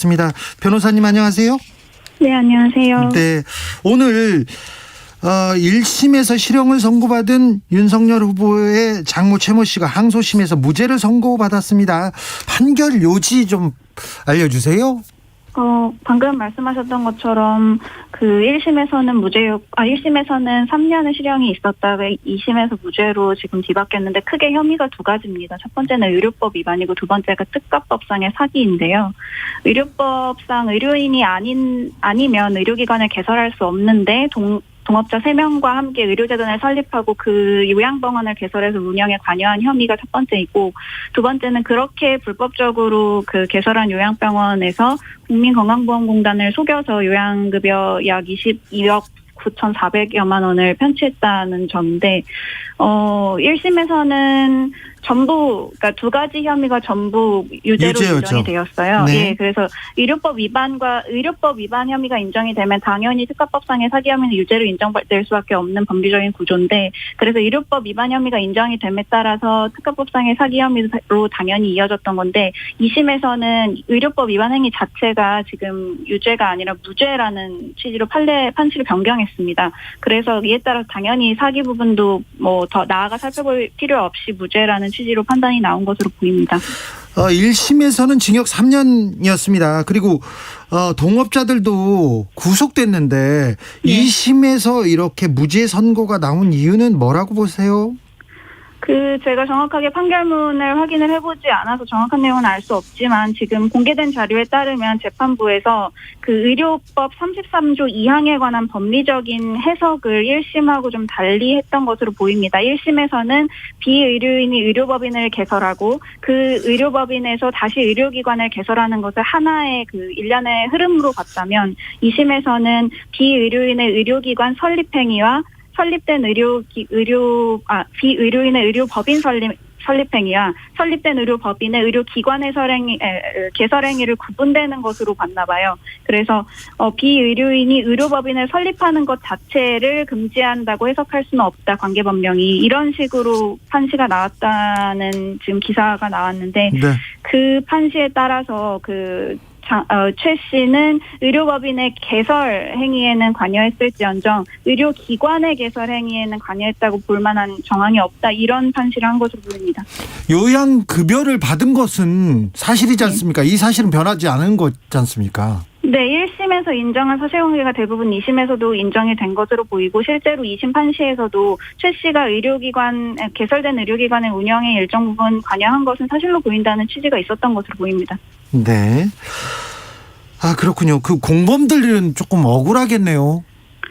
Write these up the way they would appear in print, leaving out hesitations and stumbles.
맞습니다. 변호사님 안녕하세요. 네, 안녕하세요. 네, 오늘 1심에서 실형을 선고받은 윤석열 후보의 장모 최모 씨가 항소심에서 무죄를 선고받았습니다. 판결 요지 좀 알려주세요. 방금 말씀하셨던 것처럼 그 1심에서는 1심에서는 3년의 실형이 있었다가 2심에서 무죄로 지금 뒤바뀌었는데 크게 혐의가 두 가지입니다. 첫 번째는 의료법 위반이고 두 번째가 특가법상의 사기인데요. 의료법상 의료인이 아니면 의료기관을 개설할 수 없는데 동업자 3명과 함께 의료재단을 설립하고 그 요양병원을 개설해서 운영에 관여한 혐의가 첫 번째이고, 두 번째는 그렇게 불법적으로 그 개설한 요양병원에서 국민건강보험공단을 속여서 요양급여 약 22억 9,400여만 원을 편취했다는 점인데, 1심에서는 그러니까 두 가지 혐의가 전부 유죄로 인정이 되었어요. 네. 예, 그래서 의료법 위반 혐의가 인정이 되면 당연히 특가법상의 사기 혐의는 유죄로 인정될 수밖에 없는 법리적인 구조인데, 그래서 의료법 위반 혐의가 인정이 됨에 따라서 특가법상의 사기 혐의로 당연히 이어졌던 건데, 2심에서는 의료법 위반 행위 자체가 지금 유죄가 아니라 무죄라는 취지로 판시를 변경했습니다. 그래서 이에 따라서 당연히 사기 부분도 뭐 더 나아가 살펴볼 필요 없이 무죄라는 취지로 판단이 나온 것으로 보입니다. 1심에서는 징역 3년이었습니다. 그리고 동업자들도 구속됐는데 네. 2심에서 이렇게 무죄 선고가 나온 이유는 뭐라고 보세요? 제가 정확하게 판결문을 확인을 해보지 않아서 정확한 내용은 알 수 없지만, 지금 공개된 자료에 따르면 재판부에서 그 의료법 33조 2항에 관한 법리적인 해석을 1심하고 좀 달리 했던 것으로 보입니다. 1심에서는 비의료인이 의료법인을 개설하고 그 의료법인에서 다시 의료기관을 개설하는 것을 하나의 그 일련의 흐름으로 봤다면, 2심에서는 비의료인의 의료기관 설립행위와 비의료인의 의료법인 설립행위와 설립된 의료법인의 의료기관의 개설행위를 구분되는 것으로 봤나 봐요. 그래서 비의료인이 의료법인을 설립하는 것 자체를 금지한다고 해석할 수는 없다, 관계법령이. 이런 식으로 판시가 나왔다는 지금 기사가 나왔는데, 네. 그 판시에 따라서 최 씨는 의료법인의 개설 행위에는 관여했을지언정 의료기관의 개설 행위에는 관여했다고 볼 만한 정황이 없다, 이런 판시를 한 것으로 보입니다. 요양급여를 받은 것은 사실이지 않습니까? 이 사실은 변하지 않은 거지 않습니까? 네, 1심에서 인정한 사실관계가 대부분 2심에서도 인정이 된 것으로 보이고, 실제로 2심 판시에서도 최 씨가 개설된 의료기관의 운영에 일정 부분 관여한 것은 사실로 보인다는 취지가 있었던 것으로 보입니다. 네. 그렇군요. 그 공범들은 조금 억울하겠네요.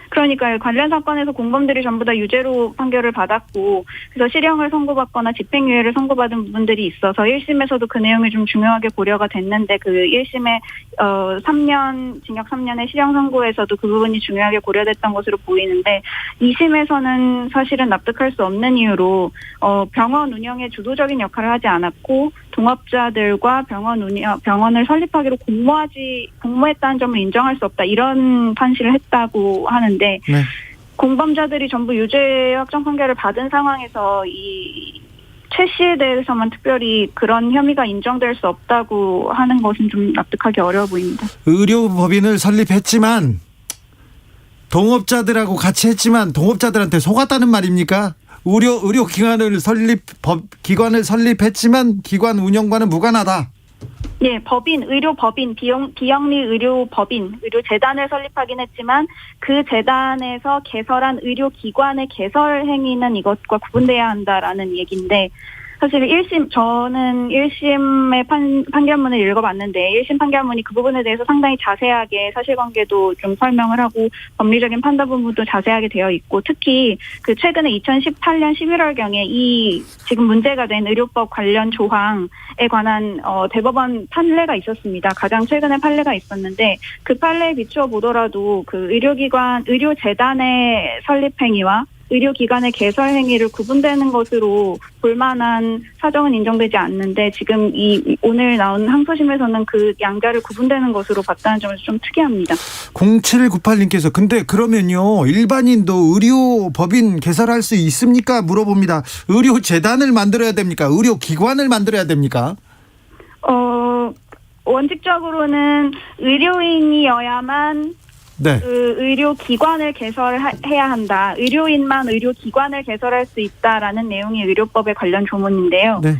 그러니까요. 관련 사건에서 공범들이 전부 다 유죄로 판결을 받았고, 그래서 실형을 선고받거나 집행유예를 선고받은 부분들이 있어서 1심에서도 그 내용이 좀 중요하게 고려가 됐는데, 그 1심에 징역 3년의 실형 선고에서도 그 부분이 중요하게 고려됐던 것으로 보이는데, 2심에서는 사실은 납득할 수 없는 이유로 병원 운영에 주도적인 역할을 하지 않았고, 동업자들과 병원을 설립하기로 공모했다는 점을 인정할 수 없다, 이런 판시를 했다고 하는데, 네. 공범자들이 전부 유죄 확정 판결을 받은 상황에서 이 최 씨에 대해서만 특별히 그런 혐의가 인정될 수 없다고 하는 것은 좀 납득하기 어려워 보입니다. 의료법인을 설립했지만, 동업자들하고 같이 했지만 동업자들한테 속았다는 말입니까? 기관을 설립했지만 기관 운영과는 무관하다. 네, 의료법인, 비영리 의료법인, 의료재단을 설립하긴 했지만 그 재단에서 개설한 의료기관의 개설 행위는 이것과 구분돼야 한다라는 얘기인데, 사실 저는 1심의 판결문을 읽어봤는데 1심 판결문이 그 부분에 대해서 상당히 자세하게 사실관계도 좀 설명을 하고 법리적인 판단 부분도 자세하게 되어 있고, 특히 그 최근에 2018년 11월경에 이 지금 문제가 된 의료법 관련 조항에 관한 대법원 판례가 있었습니다. 가장 최근에 판례가 있었는데, 그 판례에 비추어 보더라도 그 의료재단의 설립행위와 의료기관의 개설 행위를 구분되는 것으로 볼 만한 사정은 인정되지 않는데, 지금 오늘 나온 항소심에서는 그 양자를 구분되는 것으로 봤다는 점에서 좀 특이합니다. 0798님께서 근데 그러면요, 일반인도 의료법인 개설할 수 있습니까? 물어봅니다. 의료재단을 만들어야 됩니까? 의료기관을 만들어야 됩니까? 원칙적으로는 의료인이어야만 네. 그 의료기관을 개설해야 한다. 의료인만 의료기관을 개설할 수 있다라는 내용이 의료법의 관련 조문인데요. 네.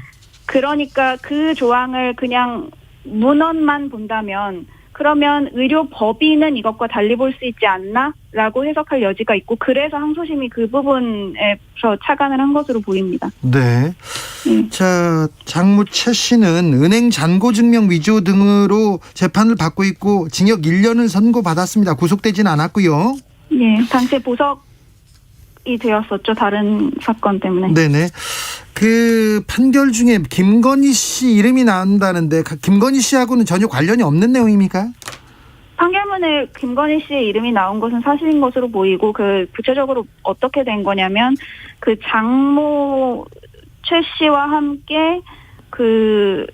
그러니까 그 조항을 그냥 문헌만 본다면 그러면 의료법인은 이것과 달리 볼 수 있지 않나라고 해석할 여지가 있고 그래서 항소심이 그 부분에서 착안을 한 것으로 보입니다. 네. 자, 장모 최 씨는 은행 잔고 증명 위조 등으로 재판을 받고 있고 징역 1년을 선고받았습니다. 구속되지는 않았고요. 네, 당시에 보석이 되었었죠. 다른 사건 때문에. 네네. 그 판결 중에 김건희 씨 이름이 나온다는데 김건희 씨하고는 전혀 관련이 없는 내용입니까? 판결문에 김건희 씨의 이름이 나온 것은 사실인 것으로 보이고 그 구체적으로 어떻게 된 거냐면 그 장모 최 씨와 함께 그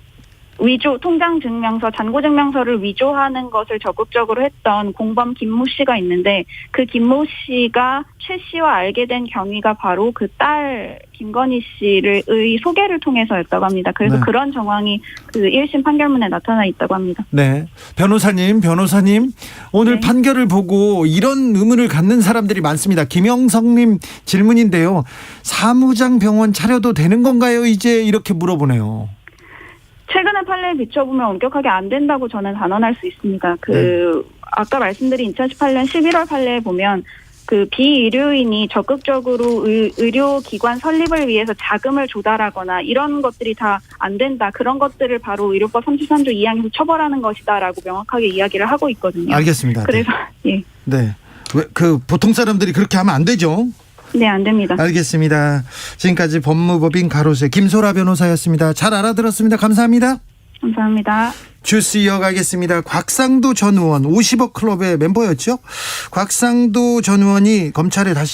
위조 통장 증명서, 잔고 증명서를 위조하는 것을 적극적으로 했던 공범 김모 씨가 있는데 그 김모 씨가 최 씨와 알게 된 경위가 바로 그 딸 김건희 씨의 소개를 통해서였다고 합니다. 그래서 네. 그런 정황이 그 1심 판결문에 나타나 있다고 합니다. 네. 변호사님, 오늘 네. 판결을 보고 이런 의문을 갖는 사람들이 많습니다. 김영성님 질문인데요. 사무장 병원 차려도 되는 건가요? 이제 이렇게 물어보네요. 최근의 판례에 비춰보면 엄격하게 안 된다고 저는 단언할 수 있습니다. 아까 말씀드린 2018년 11월 판례에 보면 그 비의료인이 적극적으로 의료기관 설립을 위해서 자금을 조달하거나 이런 것들이 다 안 된다. 그런 것들을 바로 의료법 33조 2항에서 처벌하는 것이다라고 명확하게 이야기를 하고 있거든요. 알겠습니다. 그래서 예. 네. 그 보통 사람들이 그렇게 하면 안 되죠. 네, 안 됩니다. 알겠습니다. 지금까지 법무법인 가로세 김소라 변호사였습니다. 잘 알아들었습니다. 감사합니다. 감사합니다. 주스 이어가겠습니다. 곽상도 전 의원 50억 클럽의 멤버였죠. 곽상도 전 의원이 검찰에 다시